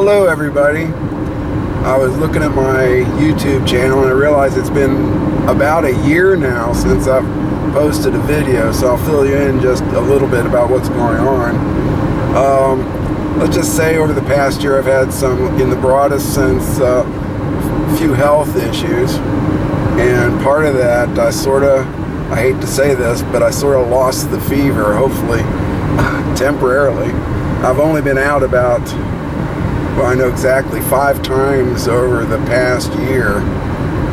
Hello everybody. I was looking at my YouTube channel and I realized it's been about a year now since I've posted a video, so I'll fill you in just a little bit about what's going on. Let's just say over the past year I've had some, in the broadest sense, few health issues, and part of that I hate to say this, but I sort of lost the fever, hopefully temporarily. I've only been out about, well, I know exactly 5 times over the past year.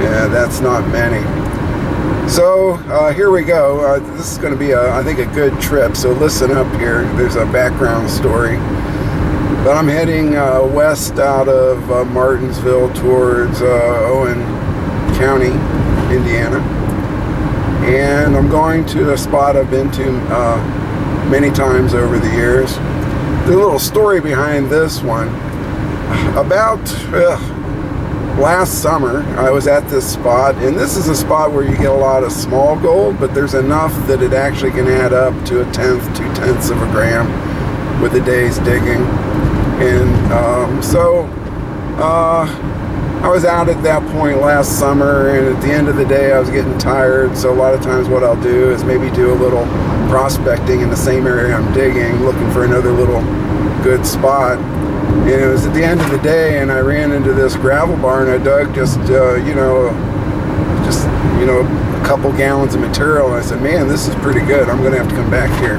Yeah, that's not many. So here we go. This is going to be, I think, a good trip. So listen up here. There's a background story. But I'm heading west out of Martinsville towards Owen County, Indiana. And I'm going to a spot I've been to many times over the years. The little story behind this one. About last summer, I was at this spot, and this is a spot where you get a lot of small gold, but there's enough that it actually can add up to 1/10, 2/10 of a gram with a day's digging. And so I was out at that point last summer, and at the end of the day I was getting tired, so a lot of times what I'll do is maybe do a little prospecting in the same area I'm digging, looking for another little good spot. And it was at the end of the day, and I ran into this gravel bar, and I dug just a couple gallons of material, and I said, man, this is pretty good, I'm gonna have to come back here.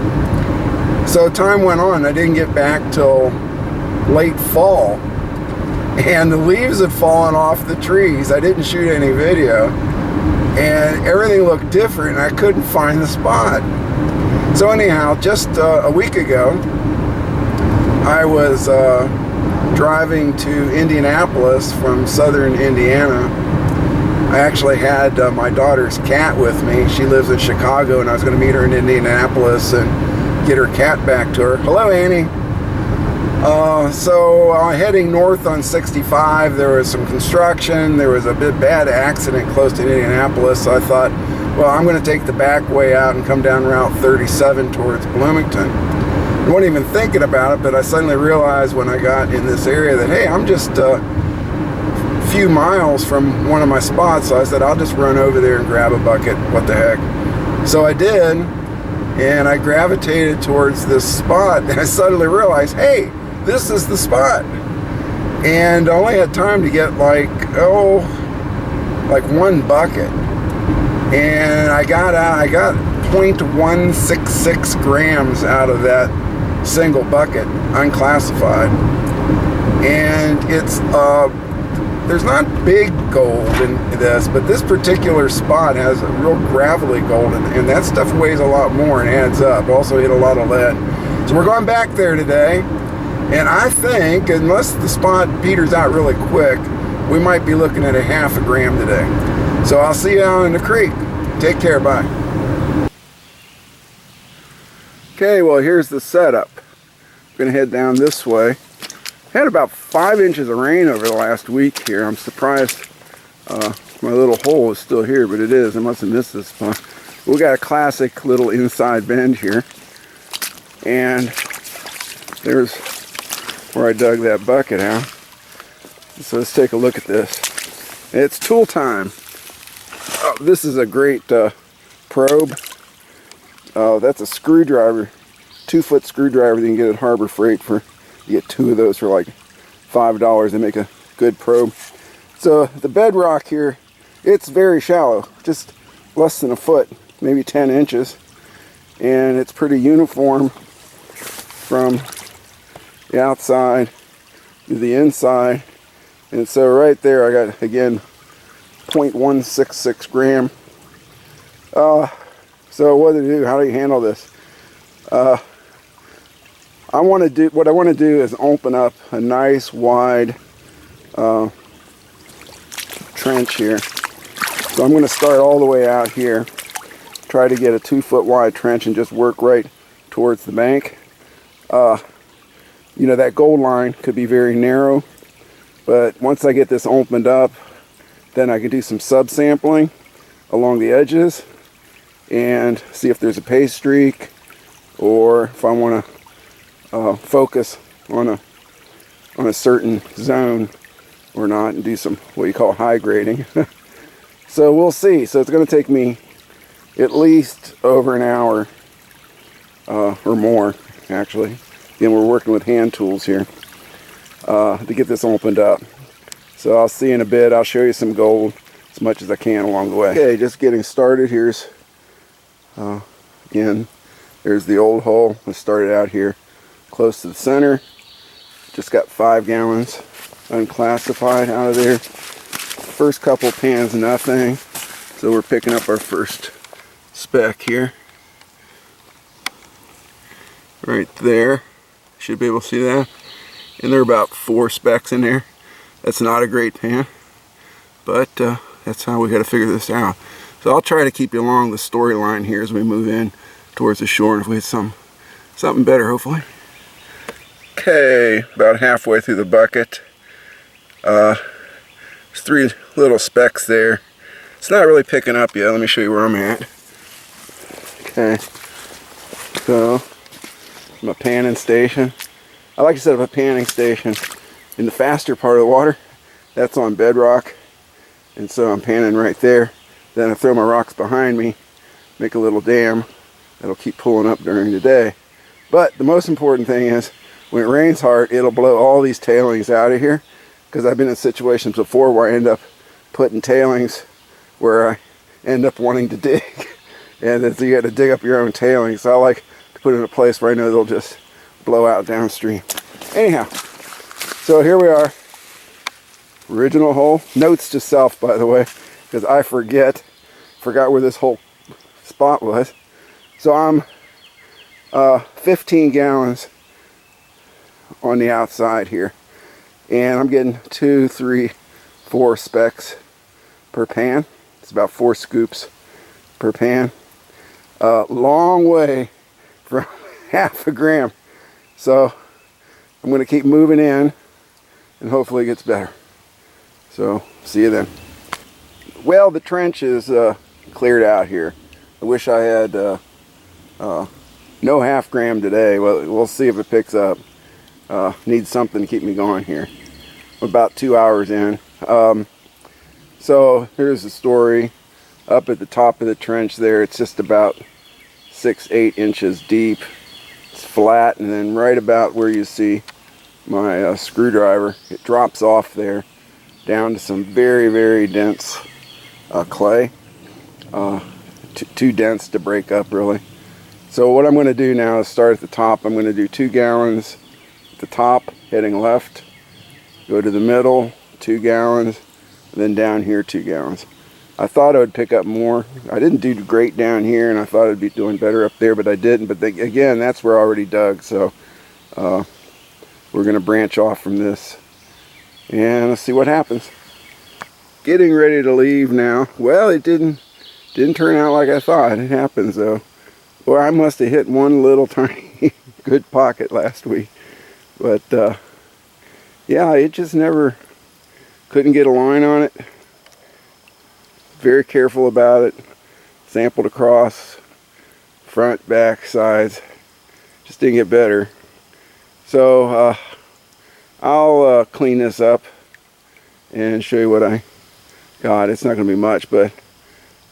So time went on. I didn't get back till late fall, and the leaves had fallen off the trees. I didn't shoot any video, and everything looked different, and I couldn't find the spot. So anyhow, just a week ago, I was driving to Indianapolis from southern Indiana. I actually had my daughter's cat with me. She lives in Chicago, and I was going to meet her in Indianapolis and get her cat back to her. Hello, Annie. So heading north on 65, there was some construction. There was a bad accident close to Indianapolis, so I thought, well, I'm going to take the back way out and come down Route 37 towards Bloomington. I wasn't even thinking about it, but I suddenly realized when I got in this area that, hey, I'm just a few miles from one of my spots, so I said, I'll just run over there and grab a bucket. What the heck? So I did, and I gravitated towards this spot, and I suddenly realized, hey, this is the spot. And I only had time to get like one bucket, and I got 0.166 grams out of that single bucket, unclassified. And it's there's not big gold in this, but this particular spot has a real gravelly gold, and that stuff weighs a lot more and adds up. Also hit a lot of lead. So we're going back there today, and I think, unless the spot peters out really quick, we might be looking at 0.5 gram today. So I'll see you out in the creek. Take care, bye. Okay, well, here's the setup. I'm gonna head down this way. Had about 5 inches of rain over the last week here. I'm surprised my little hole is still here, but it is. I must have missed this spot. We got a classic little inside bend here, and there's where I dug that bucket out. So let's take a look at this. It's tool time. Oh, this is a great probe. That's a screwdriver, 2-foot screwdriver that you can get at Harbor Freight for. You get 2 of those for like $5. They make a good probe. So the bedrock here, it's very shallow, just less than a foot, maybe 10 inches, and it's pretty uniform from the outside to the inside. And so right there, I got again 0.166 gram. So what to do? How do you handle this? What I want to do is open up a nice wide trench here. So I'm going to start all the way out here, try to get a 2-foot wide trench and just work right towards the bank. You know, that gold line could be very narrow, but once I get this opened up, then I can do some subsampling along the edges and see if there's a pay streak, or if I want to focus on on a certain zone or not and do some what you call high grading. So we'll see. So it's going to take me at least over an hour or more, actually. Again, we're working with hand tools here to get this opened up. So I'll see you in a bit. I'll show you some gold as much as I can along the way. Okay, just getting started. Here's again, there's the old hole. I started out here close to the center. Just got 5 gallons unclassified out of there. First couple pans, nothing. So we're picking up our first speck here. Right there. Should be able to see that. And there are about 4 specks in there. That's not a great pan, but that's how we got to figure this out. So I'll try to keep you along the storyline here as we move in towards the shore, and if we hit something better, hopefully. Okay, about halfway through the bucket. There's 3 little specks there. It's not really picking up yet. Let me show you where I'm at. Okay, so my panning station. I like to set up a panning station in the faster part of the water. That's on bedrock, and so I'm panning right there. Then I throw my rocks behind me, make a little dam that'll keep pulling up during the day. But the most important thing is when it rains hard, it'll blow all these tailings out of here, because I've been in situations before where I end up putting tailings where I end up wanting to dig, and then you got to dig up your own tailings. So I like to put it in a place where I know they'll just blow out downstream. Anyhow, so here we are. Original hole. Notes to self, by the way, because I forgot where this whole spot was. So I'm 15 gallons on the outside here, and I'm getting 2, 3, 4 specks per pan. It's about 4 scoops per pan. Long way from half a gram. So I'm going to keep moving in, and hopefully it gets better. So see you then. Well, the trench is cleared out here. I wish I had no half gram today. Well, we'll see if it picks up. Need something to keep me going here. I'm about 2 hours in. So here's the story. Up at the top of the trench there, it's just about 6-8 inches deep. It's flat, and then right about where you see my screwdriver, it drops off there down to some very, very dense clay. Too dense to break up, really. So what I'm going to do now is start at the top. I'm going to do 2 gallons at the top, heading left, go to the middle, 2 gallons, and then down here 2 gallons. I thought I would pick up more. I didn't do great down here, and I thought I'd be doing better up there, but I didn't. But again, that's where I already dug, so we're going to branch off from this, and let's see what happens. Getting ready to leave now. Well, it didn't turn out like I thought. It happens, though. Well, I must have hit one little tiny good pocket last week, but yeah, it just never couldn't get a line on it. Very careful about it. Sampled across, front, back, sides. Just didn't get better. So I'll clean this up and show you what I got. It's not going to be much, but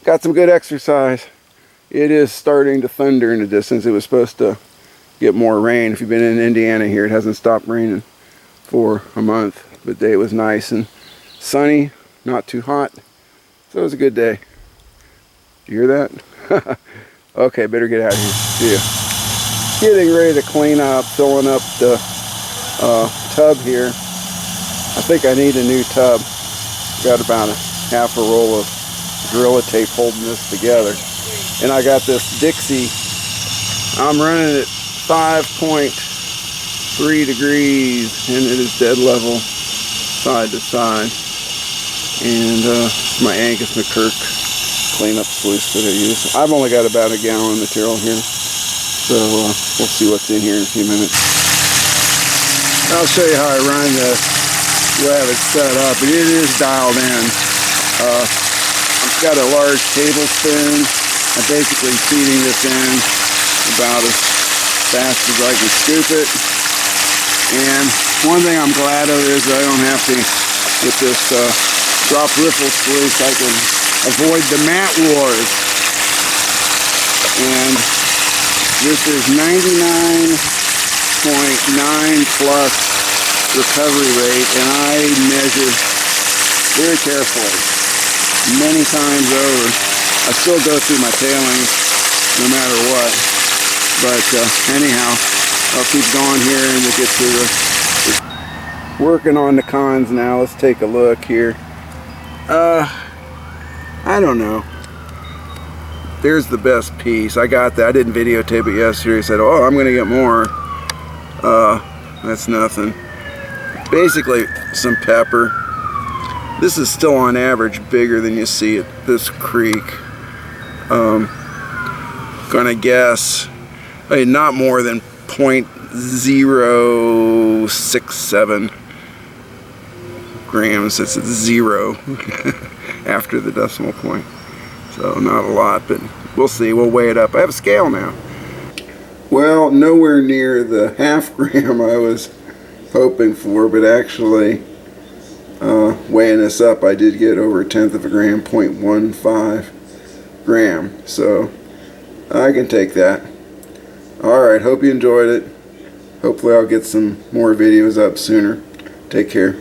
got some good exercise. It is starting to thunder in the distance. It was supposed to get more rain. If you've been in Indiana here, it hasn't stopped raining for a month. But the day was nice and sunny, not too hot. So it was a good day. You hear that? Okay, better get out of here. See ya. Getting ready to clean up, filling up the tub here. I think I need a new tub. Got about half a roll of Gorilla Tape holding this together. And I got this Dixie. I'm running at 5.3 degrees, and it is dead level side to side. And my Angus McKirk cleanup sluice that I use. I've only got about a gallon of material here, so we'll see what's in here in a few minutes. I'll show you how I run this, the way I have it set up. It is dialed in. I've got a large tablespoon. I'm basically feeding this in about as fast as I can scoop it. And one thing I'm glad of is I don't have to, with this drop riffle sluice, I can avoid the mat wars. And this is 99.9 plus recovery rate, and I measure very carefully, many times over. I still go through my tailings no matter what, but anyhow, I'll keep going here and we'll get to the working on the cons now. Let's take a look here. I don't know. There's the best piece. I got that. I didn't videotape it yesterday. I said, oh, I'm gonna get more. That's nothing. Basically some pepper. This is still on average bigger than you see at this creek. Gonna guess not more than 0.067 grams. It's 0 after the decimal point. So not a lot, but we'll see. We'll weigh it up. I have a scale now. Well, nowhere near the half gram I was hoping for, but actually weighing this up, I did get over 1/10 of a gram, 0.15 gram. So I can take that. Alright, hope you enjoyed it. Hopefully I'll get some more videos up sooner. Take care.